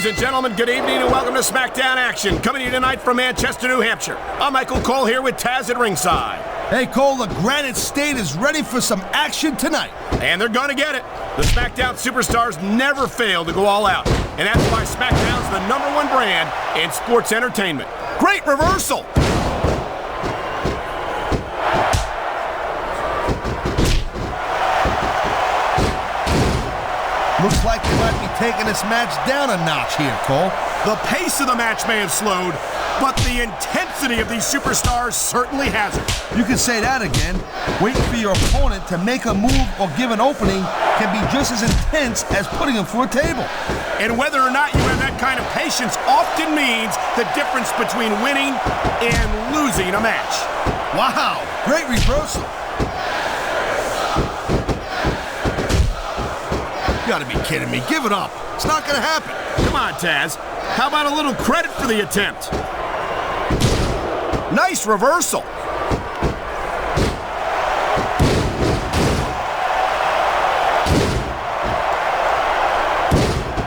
Ladies and gentlemen, good evening and welcome to SmackDown Action. Coming to you tonight from Manchester, New Hampshire. I'm Michael Cole here with Taz at ringside. Hey Cole, the Granite State is ready for some action tonight. And they're gonna get it. The SmackDown superstars never fail to go all out. And that's why SmackDown's the #1 brand in sports entertainment. Great reversal. Looks like they might be taking this match down a notch here, Cole. The pace of the match may have slowed, but the intensity of these superstars certainly hasn't. You can say that again. Waiting for your opponent to make a move or give an opening can be just as intense as putting them through a table. And whether or not you have that kind of patience often means the difference between winning and losing a match. Wow, great reversal. You gotta be kidding me. Give it up. It's not gonna happen. Come on, Taz. How about a little credit for the attempt? Nice reversal.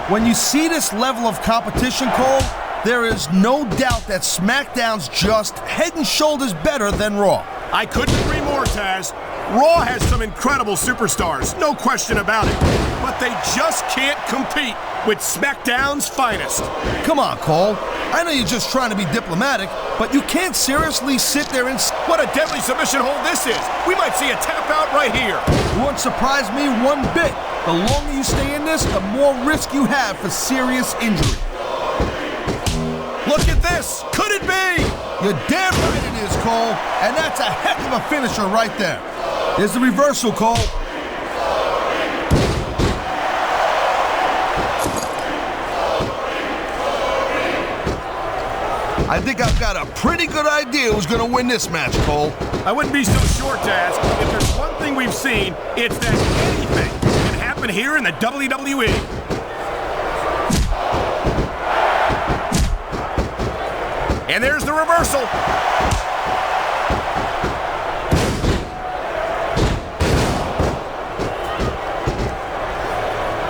When you see this level of competition, Cole, there is no doubt that SmackDown's just head and shoulders better than Raw. I couldn't agree more, Taz. Raw has some incredible superstars, no question about it. But they just can't compete with SmackDown's finest. Come on, Cole. I know you're just trying to be diplomatic, but you can't seriously sit there and... What a deadly submission hold this is. We might see a tap out right here. It won't surprise me one bit. The longer you stay in this, the more risk you have for serious injury. Look at this. Could it be? You're damn right it is, Cole. And that's a heck of a finisher right there. There's the reversal, Cole. I think I've got a pretty good idea who's going to win this match, Cole. I wouldn't be so sure, Taz. If there's one thing we've seen, it's that anything can happen here in the WWE. And there's the reversal.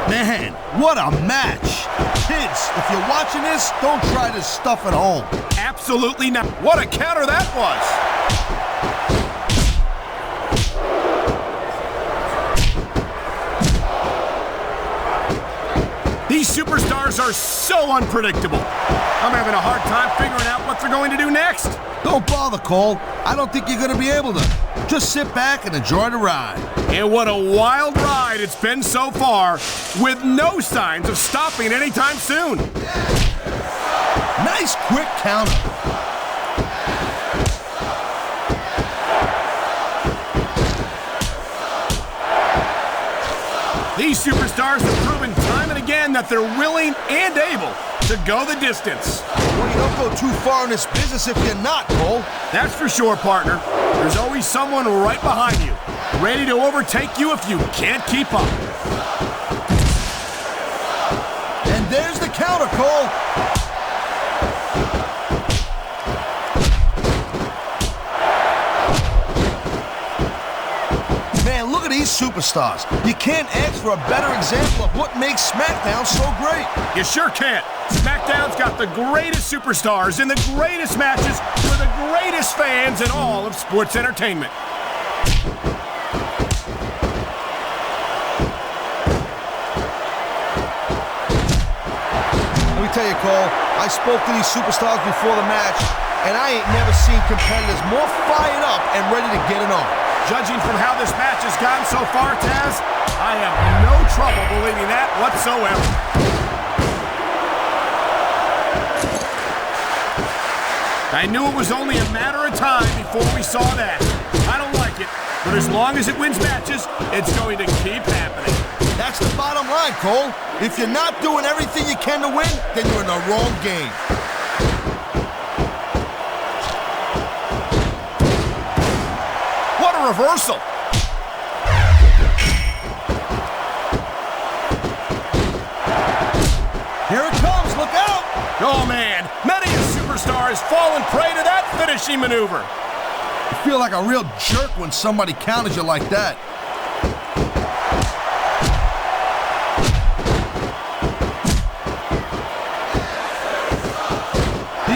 Man, what a match. Kids, if you're watching this, don't try this stuff at home. Absolutely not. What a counter that was. These superstars are so unpredictable. I'm having a hard time figuring out what they're going to do next. Don't bother, Cole. I don't think you're going to be able to. Just sit back and enjoy the ride. And what a wild ride it's been so far, with no signs of stopping anytime soon. Nice quick counter. These superstars have proven time and again that they're willing and able to go the distance. Well, you don't go too far in this business if you're not, Cole. That's for sure, partner. There's always someone right behind you, ready to overtake you if you can't keep up. And there's the counter, Cole. Man, look at these superstars. You can't ask for a better example of what makes SmackDown so great. You sure can't. SmackDown's got the greatest superstars in the greatest matches for the greatest fans in all of sports entertainment. Let me tell you, Cole, I spoke to these superstars before the match, and I ain't never seen competitors more fired up and ready to get it on. Judging from how this match has gone so far, Taz, I have no trouble believing that whatsoever. I knew it was only a matter of time before we saw that. I don't like it, but as long as it wins matches, it's going to keep happening. That's the bottom line, Cole. If you're not doing everything you can to win, then you're in the wrong game. What a reversal! Here it comes, look out! Oh man, many a superstar has fallen prey to that finishing maneuver. You feel like a real jerk when somebody counters you like that.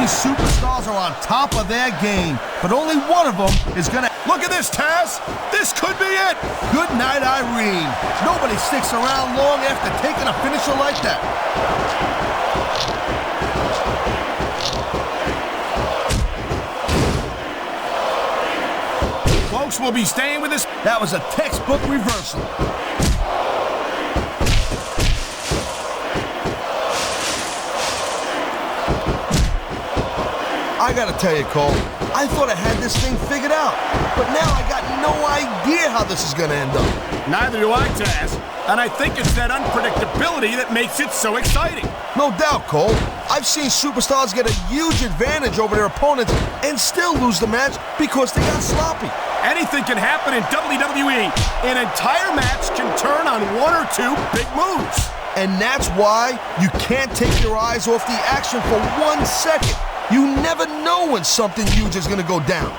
These superstars are on top of their game, but only one of them is going to... Look at this, Taz! This could be it! Good night, Irene. Nobody sticks around long after taking a finisher like that. Folks will be staying with us. That was a textbook reversal. I gotta tell you, Cole, I thought I had this thing figured out, but now I got no idea how this is gonna end up. Neither do I, Taz. And I think it's that unpredictability that makes it so exciting. No doubt, Cole. I've seen superstars get a huge advantage over their opponents and still lose the match because they got sloppy. Anything can happen in WWE. An entire match can turn on one or two big moves. And that's why you can't take your eyes off the action for 1 second. You never know when something huge is gonna go down.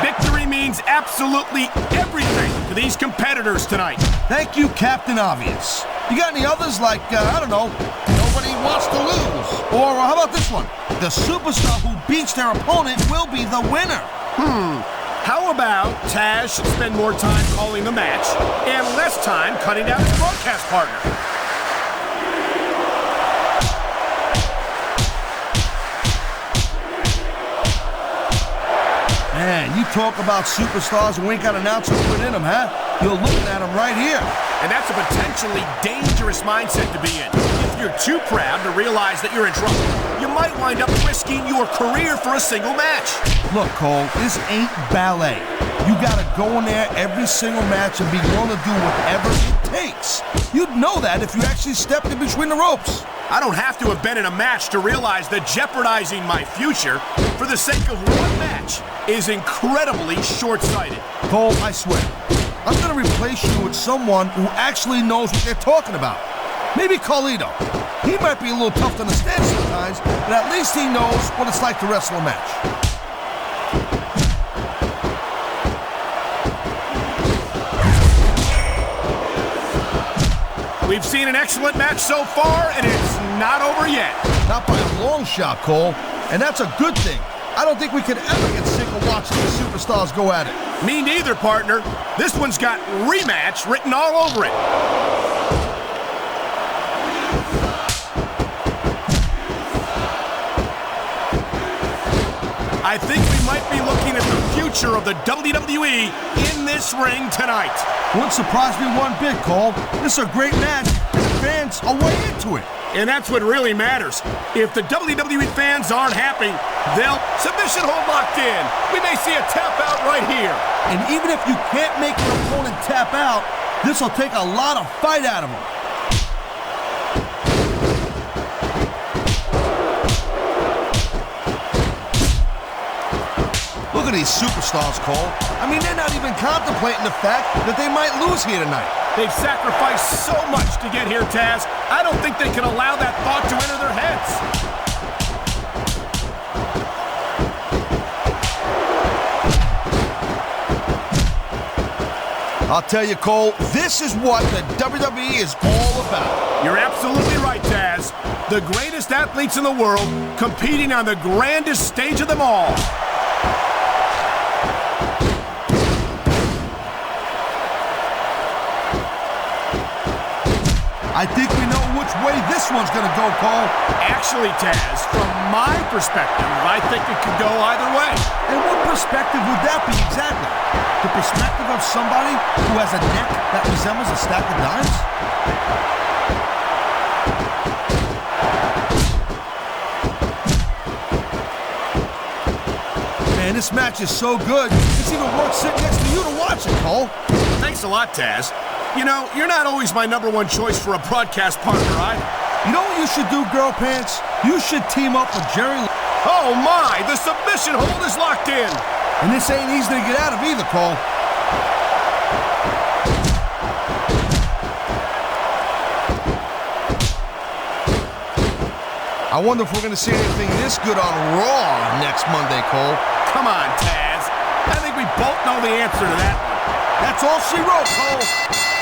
Victory means absolutely everything to these competitors tonight. Thank you, Captain Obvious. You got any others like, I don't know, nobody wants to lose? Or how about this one? The superstar who beats their opponent will be the winner. How about Taz should spend more time calling the match and less time cutting down his broadcast partner? Man, you talk about superstars who ain't got an ounce of put in them, huh? You're looking at them right here. And that's a potentially dangerous mindset to be in. If you're too proud to realize that you're in trouble, you might wind up risking your career for a single match. Look, Cole, this ain't ballet. You gotta go in there every single match and be willing to do whatever it takes. You'd know that if you actually stepped in between the ropes. I don't have to have been in a match to realize that jeopardizing my future for the sake of one match is incredibly short-sighted. Cole, I swear, I'm gonna replace you with someone who actually knows what they're talking about. Maybe Carlito. He might be a little tough to understand sometimes, but at least he knows what it's like to wrestle a match. We've seen an excellent match so far, and it's not over yet. Not by a long shot, Cole, and that's a good thing. I don't think we could ever get sick of watching the superstars go at it. Me neither, partner. This one's got rematch written all over it. I think we might be looking at the future of the WWE in this ring tonight. Wouldn't surprise me one bit, Cole. This is a great match, and the fans are way into it. And that's what really matters. If the WWE fans aren't happy, they'll submission hold locked in. We may see a tap out right here. And even if you can't make your opponent tap out, this will take a lot of fight out of him. Look at these superstars, Cole. I mean, they're not even contemplating the fact that they might lose here tonight. They've sacrificed so much to get here, Taz. I don't think they can allow that thought to enter their heads. I'll tell you, Cole, this is what the WWE is all about. You're absolutely right, Taz. The greatest athletes in the world competing on the grandest stage of them all. I think we know which way this one's gonna go, Cole. Actually, Taz, from my perspective, I think it could go either way. And what perspective would that be exactly? The perspective of somebody who has a neck that resembles a stack of dimes? Man, this match is so good, it's even worth sitting next to you to watch it, Cole. Thanks a lot, Taz. You know, you're not always my #1 choice for a broadcast partner, either. You know what you should do, Girl Pants? You should team up with Jerry. Oh my, the submission hold is locked in. And this ain't easy to get out of either, Cole. I wonder if we're going to see anything this good on Raw next Monday, Cole. Come on, Taz. I think we both know the answer to that one. That's all she wrote, Cole.